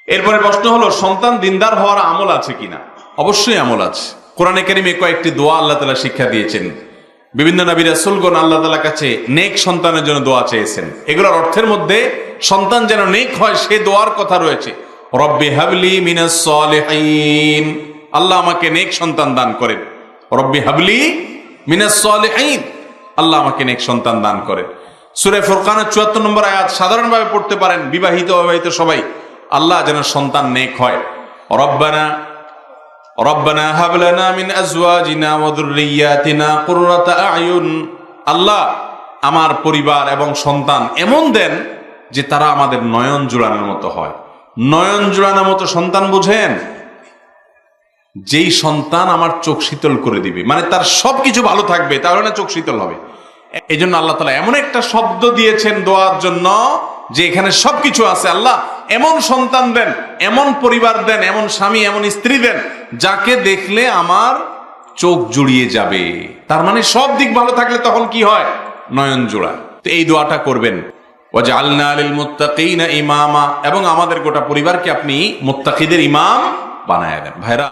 এরপরে প্রশ্ন হলো, সন্তান দিনদার হওয়ার আমল আছে কিনা? অবশ্যই আমল আছে। কোরআনে কারিমে কয়েকটি দোয়া আল্লাহ তাআলা শিক্ষা দিয়েছেন। বিভিন্ন নবী রাসূলগণ আল্লাহ তাআলার কাছে নেক সন্তানের জন্য দোয়া চেয়েছেন। এগুলোর অর্থের মধ্যে সন্তান যেন নেক হয় সে দোয়ার কথা রয়েছে। রব্বি হাবলি মিনাস সালিহিন, আল্লাহ আমাকে নেক সন্তান দান করেন। রব্বি হাবলি মিনাস সালিহিন, আল্লাহ আমাকে নেক সন্তান দান করেন। সূরা ফুরকানের ৭৪ নম্বর আয়াত সাধারণভাবে পড়তে পারেন, বিবাহিত অবিবাহিত সবাই। আল্লাহ যেন সন্তান নেক হয়। রব্বানা হাব লানা মিন আজওয়াজিনা ওয়া যুররিয়াতিনা কুররাতা আ'য়ুন, আল্লাহ আমার পরিবার এবং সন্তান এমন দেন যে তারা আমাদের নয়ন জোড়ানোর মতো হয়। নয়ন জোড়ানোর মতো সন্তান বুঝেন? যেই সন্তান আমার চোখ শীতল করে দিবে, মানে তার সবকিছু ভালো থাকবে, তাহলে না চোখ শীতল হবে। এই জন্য আল্লাহ তাআলা এমন একটা শব্দ দিয়েছেন দোয়ার জন্য যে এখানে সবকিছু আছে। আল্লাহ এমন সন্তান দেন, এমন পরিবার দেন, এমন স্বামী, এমন স্ত্রী দেন যাকে দেখলে আমার চোখ জুড়িয়ে যাবে। তার মানে সব দিক ভালো থাকলে তখন কি হয়? নয়ন জোড়া। তো এই দোয়াটা করবেন। ওয়াজআলনা লিল মুত্তাকিনা ইমামা, এবং আমাদের গোটা পরিবারকে আপনি মুত্তাকিদের ইমাম বানায় দেন। ভাইরা,